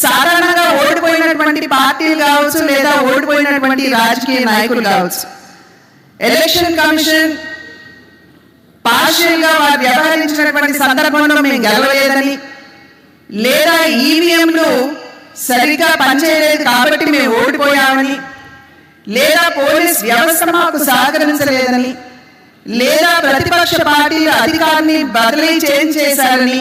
సాధారణంగా ఓడిపోయినటువంటి పార్టీలు కావచ్చు లేదా ఓడిపోయినటువంటి రాజకీయ నాయకులు కావచ్చు, ఎలక్షన్ కమిషన్ పార్షియల్గా వారు వ్యవహరించినటువంటి సందర్భంలో మేము గెలవలేదని, లేదా ఈవీఎంలు సరిగ్గా పనిచేయలేదు కాబట్టి మేము ఓడిపోయామని, లేదా పోలీస్ వ్యవస్థ మాకు సహకరించలేదని, లేదా ప్రతిపక్ష పార్టీలు అధికారాన్ని బదిలీ చేశారని,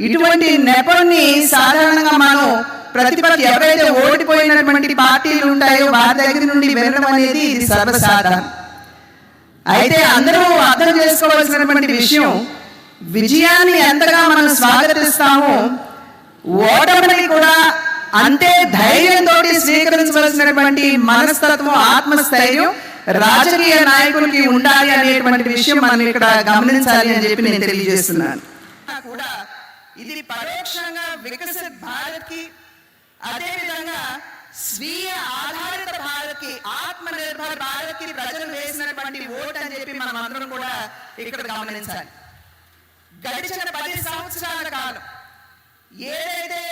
ఇటువంటి నెపన్ని సాధారణంగా మనం ప్రతిపక్ష ఎవరైతే ఓడిపోయినటువంటి పార్టీలు ఉంటాయో వారి దగ్గర నుండి వినడం అనేది ఇది సర్వసాధారణం. అయితే అందరూ అర్థం చేసుకోవాల్సినటువంటి విషయం, విజయాన్ని ఎంతగా మనం స్వాగతిస్తామో ఓటమిని కూడా అంతే ధైర్యంతో స్వీకరించవలసినటువంటి మనస్తత్వం, ఆత్మస్థైర్యం రాజకీయ నాయకులకి ఉండాలి అనేటువంటి విషయం మనం ఇక్కడ గమనించాలి అని చెప్పి నేను తెలియజేస్తున్నాను. కూడా ఇది పరోక్షంగా వికసిత్ భారత్ కి, అదేవిధంగా స్వీయ ఆధారిత భారత్ కి, ఆత్మ నిర్భర్ భారత్ కి ప్రజలు వేసినటువంటి ఓటు అని చెప్పి మనం అందరం కూడా ఇక్కడ గమనించాలి. గడిచిన 10 సంవత్సరాల కాలం ఏదైతే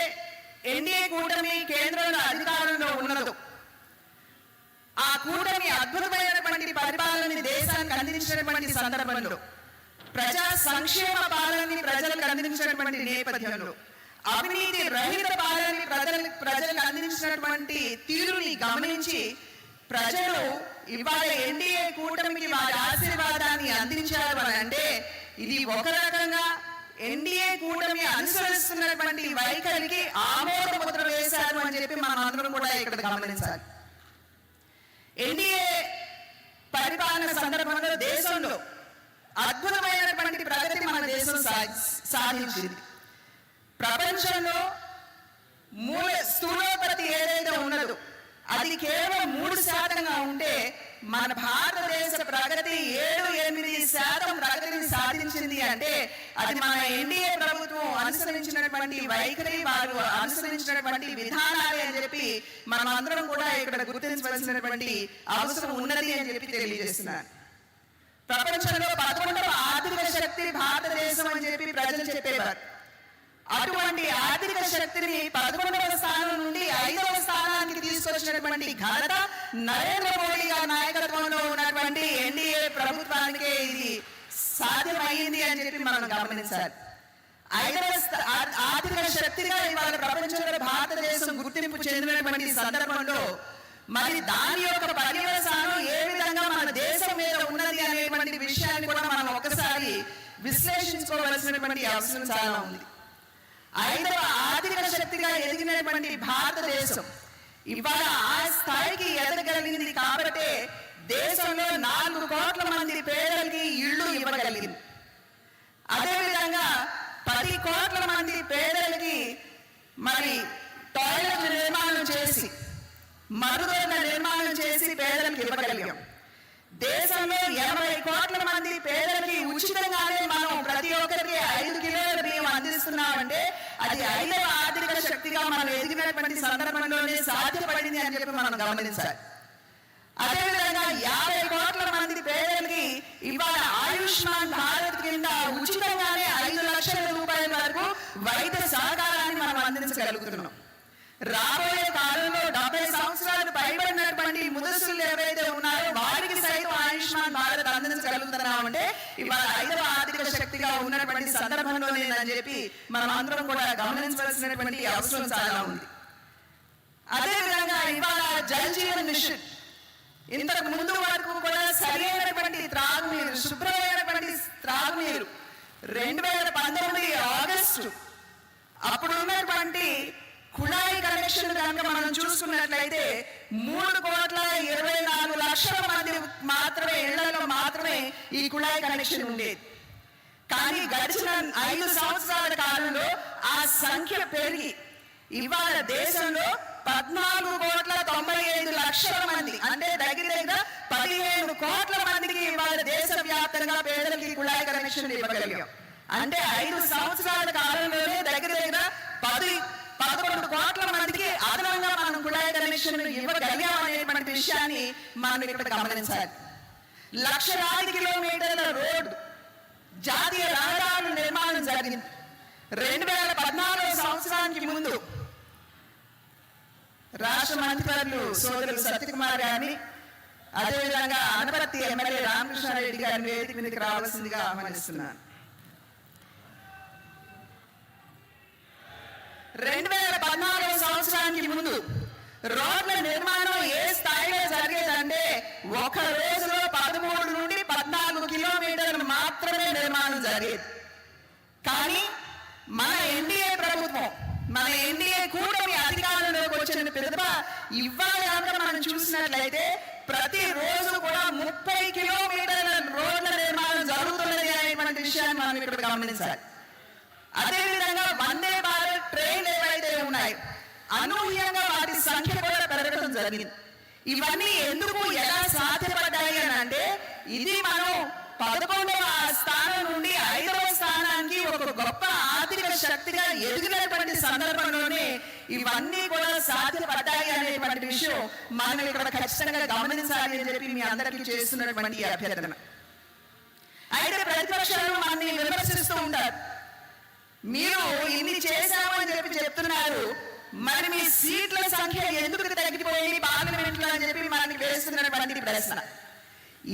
ఎన్డీఏ కూటమి కేంద్రంలో అధికారంలో ఉన్నదో, ఆ కూటమి అద్భుతమైనటువంటి పరిపాలనని దేశానికి అందించినటువంటి సందర్భంలో, ప్రజా సంక్షేమ పాలనని ప్రజలకు అందించినటువంటి నేపథ్యంలో, అవినీతి రహిత పాలనని ప్రజలకు అందించినటువంటి తీరుని గమనించి ప్రజలు ఇవాళ ఎన్డీఏ కూటమికి వారి ఆశీర్వాదాన్ని అందించారు అని అంటే, ఇది ఒక రకంగా ఎన్డీఏ కూటమి అనుసరిస్తున్నటువంటి వైఖరికి ఆమోద ముద్ర వేశారు అని చెప్పి మనం అందరం కూడా ఇక్కడ గమనించాలి. ఎన్డీఏ పరిపాలన సందర్భంలో దేశంలో అద్భుతమైనటువంటి ప్రగతి మన దేశం సాధించింది. ప్రపంచంలో స్థూలోత్పత్తి ఏదైతే ఉన్నదో అది కేవలం 3% ఉంటే మన భారతదేశ ప్రగతి 7-8% ప్రగతిని సాధించింది అంటే అది మన ఎన్డీఏ ప్రభుత్వం అనుసరించినటువంటి వైఖరి, వారు అనుసరించినటువంటి విధానాలే అని చెప్పి మనం అందరం కూడా ఇక్కడ గుర్తించవలసినటువంటి అవసరం ఉన్నది అని చెప్పి తెలియజేస్తున్నాను. ప్రపంచంలో 11వ ఆర్థిక శక్తి భారతదేశం అని చెప్పి ప్రజలు చెప్పేవారు. అటువంటి ఆర్థిక శక్తిని 11వ స్థానం నుండి 5వ స్థానానికి తీసుకొచ్చినటువంటి ఘనత నరేంద్ర మోడీ గారి నాయకత్వంలో ఉన్నటువంటి ఎన్డీఏ ప్రభుత్వానికే ఇది సాధ్యమైంది అని చెప్పి మనం గమనించాలి. 5వ ఆర్థిక శక్తిగా ఇవాళ ప్రపంచంలో భారతదేశం గుర్తింపు చెందినటువంటి సందర్భంలో మరి దాని యొక్క పర్యవసానం ఏ విధంగా మన దేశం మీద ఉన్నది అనేటువంటి విషయాన్ని కూడా మనం ఒకసారి విశ్లేషించుకోవాల్సినటువంటి అవసరం చాలా ఉంది. 5వ ఆర్థిక శక్తిగా ఎదిగినటువంటి భారతదేశం ఇవాళ ఆ స్థాయికి ఎదగలిగింది కాబట్టి దేశంలో 4 కోట్ల మంది పేదలకి ఇళ్ళు ఇవ్వగలిగింది. అదేవిధంగా 10 కోట్ల మంది పేదలకి మరి టాయిలెట్ నిర్మాణం చేసి, మరుగుదొడ్ల నిర్మాణం చేసి పేదలకు ఇవ్వగలిగాం. దేశంలో 80 కోట్ల మంది పేదలకి ఉచితంగానే మనం ప్రతి ఒక్కరికి 5 కిలోల బియ్యం అందిస్తున్నామంటే అది 5వ ఆర్థిక శక్తిగా మనం ఎదిగినటువంటి సందర్భంలోనే సాధ్యపడింది అని చెప్పి మనం గమనించాలి. అదేవిధంగా 50 కోట్ల మంది పేదలకి ఇవాళ ఆయుష్మాన్ భారత్ కింద ఉచితంగానే 5 లక్షల రూపాయల వరకు వైద్య సహకారాన్ని మనం అందించగలుగుతున్నాం. రాబోయే కాలంలో 70 సంవత్సరాలు పైబడినటువంటి ముదస్సులు ఎవరైతే ఉన్నారో వారికి సైతం ఆయుష్మాన్ భారత్ అందించగలుగుతున్నామంటే ఇవాళ 5వ ఆర్థిక శక్తిగా ఉన్నటువంటి సందర్భంలోనే అని చెప్పి మనం అందరం కూడా గమనించవలసినటువంటి అవసరం చాలా ఉంది. అదేవిధంగా ఇవాళ జల్ జీవన్ మిషన్, ఇంతకు ముందు వరకు కూడా సరైనటువంటి త్రాగునీరు, శుభ్రమైనటువంటి త్రాగునీరు 2019 ఆగస్టు అప్పుడు ఉన్నటువంటి కుళాయి కనెక్షన్ కనుక మనం చూసుకున్నట్లయితే 3,24,00,000 మంది మాత్రమే ఇళ్లలో మాత్రమే ఈ కుళాయి కనెక్షన్ ఉండేది. కానీ గడిచిన 5 సంవత్సరాల కాలంలో ఆ సంఖ్య పెరిగి ఇవాళ దేశంలో 14,95,00,000 మంది, అంటే దగ్గర 15 కోట్ల మందికి ఇవాళ దేశవ్యాప్తంగా పేదలకి కుళాయి కనెక్షన్ ఇవ్వగలిగాం. అంటే 5 సంవత్సరాల కాలంలోనే దగ్గర 11 కోట్ల మందికి అదనంగా మనం కుళాయి కనెక్షన్ ఇవ్వగలిగాం అనేటువంటి విషయాన్ని మనం ఇక్కడ గమనించాలి. 1,00,000 కిలోమీటర్ల రోడ్డు, జాతీయ రహదారుల నిర్మాణం జరిగింది. 2014 సంవత్సరానికి ముందు రాష్ట్ర మంత్రివర్యులు సోదరులు సత్యకుమార్ గారిని, అదేవిధంగా అనపర్తి ఎమ్మెల్యే రామకృష్ణారెడ్డి గారిని వేదిక మీదకి రావాల్సిందిగా ఆహ్వానిస్తున్నాను. 2014 సంవత్సరానికి ముందు రోడ్ల నిర్మాణం ఏ స్థాయిలో జరిగేదంటే ఒక రోజులో 13 నుండి 14 కిలోమీటర్లు మాత్రమే నిర్మాణం జరిగేది. కానీ మన ఎన్డీఏ ప్రభుత్వం, మన ఎన్డీఏ కూటమి అధికారంలోకి వచ్చిన పిదప ఇవాళ కనుక మనం చూసినట్లయితే ప్రతిరోజు కూడా 30 కిలోమీటర్ల రోడ్ల నిర్మాణం జరుగుతున్నది అనేటువంటి విషయాన్ని మనం ఇక్కడ గమనించాలి. అదేవిధంగా వందే భారత్ ట్రైన్లు ఏవైతే ఉన్నాయో అనూహ్యంగా వాటి సంఖ్య కూడా పెరగడం జరిగింది. ఇవన్నీ ఎందుకు ఎలా సాధ్యపడ్డాయి అని అంటే ఇది మనం 11వ స్థానం నుండి 5వ స్థానానికి ఒక గొప్ప ఆర్థిక శక్తిగా ఎదిగినటువంటి సందర్భంలోనే ఇవన్నీ కూడా సాధ్యపడ్డాయి అనేటువంటి విషయం మనం ఇక్కడ ఖచ్చితంగా గమనించాలి అని చెప్పి మీ అందరికీ చేస్తున్నటువంటి అభ్యర్థన. అయితే ప్రతిపక్షాలు మనల్ని విమర్శిస్తూ ఉంటారు, మీరు ఇన్ని చేశామని చెప్పి చెప్తున్నారు, మరి మీ సీట్ల సంఖ్య ఎందుకు తగ్గిపోయింది పార్లమెంట్ లో అని చెప్పి మనకి వేస్తున్నటువంటి ప్రశ్న.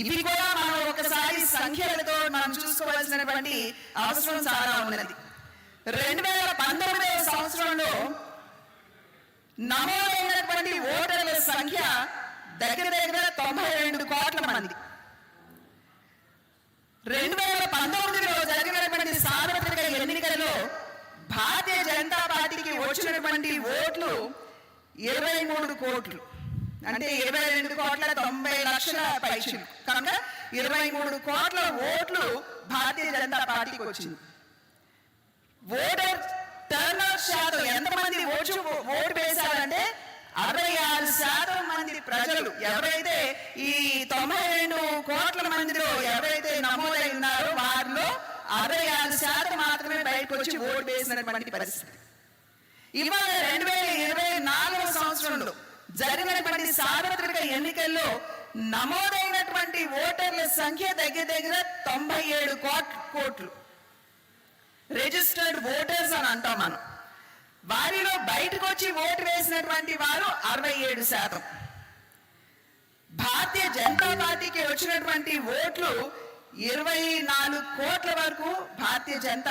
ఇవి కూడా మనం ఒకసారి సంఖ్యలతో మనం చూసుకోవాల్సినటువంటి అవసరం చాలా ఉన్నది. 2019వ సంవత్సరంలో నమోదైనటువంటి ఓటర్ల సంఖ్య దగ్గర 92 కోట్ల మంది. 2019లో జరిగినటువంటి సార్వత్రిక ఎన్నికలలో భారతీయ జనతా పార్టీకి వచ్చినటువంటి ఓట్లు 23 కోట్లు, అంటే 22,90,00,000 పైచిలు. కనుక 23 కోట్ల ఓట్లు భారతీయ జనతా పార్టీకి వచ్చింది. ఓటర్ టర్నౌట్ శాతం ఎంతమంది ఓటు వేశారంటే 66% మంది ప్రజలు ఎవరైతే ఈ 92 కోట్ల మందిలో ఎవరైతే నమోదై ఉన్నారో వారిలో 66% మాత్రమే బయటకు వచ్చి ఓటు వేసినటువంటి పరిస్థితి. ఇవాళ 2024వ సంవత్సరంలో జరిగినటువంటి సార్వత్రిక ఎన్నికల్లో నమోదైనటువంటి ఓటర్ల సంఖ్య దగ్గర 97 కోట్లు. రిజిస్టర్డ్ ఓటర్స్ అని అంటాం మనం. వారిలో బయటకు వచ్చి ఓటు వేసినటువంటి వారు 67%. భారతీయ జనతా పార్టీకి వచ్చినటువంటి ఓట్లు 24 కోట్ల వరకు భారతీయ జనతా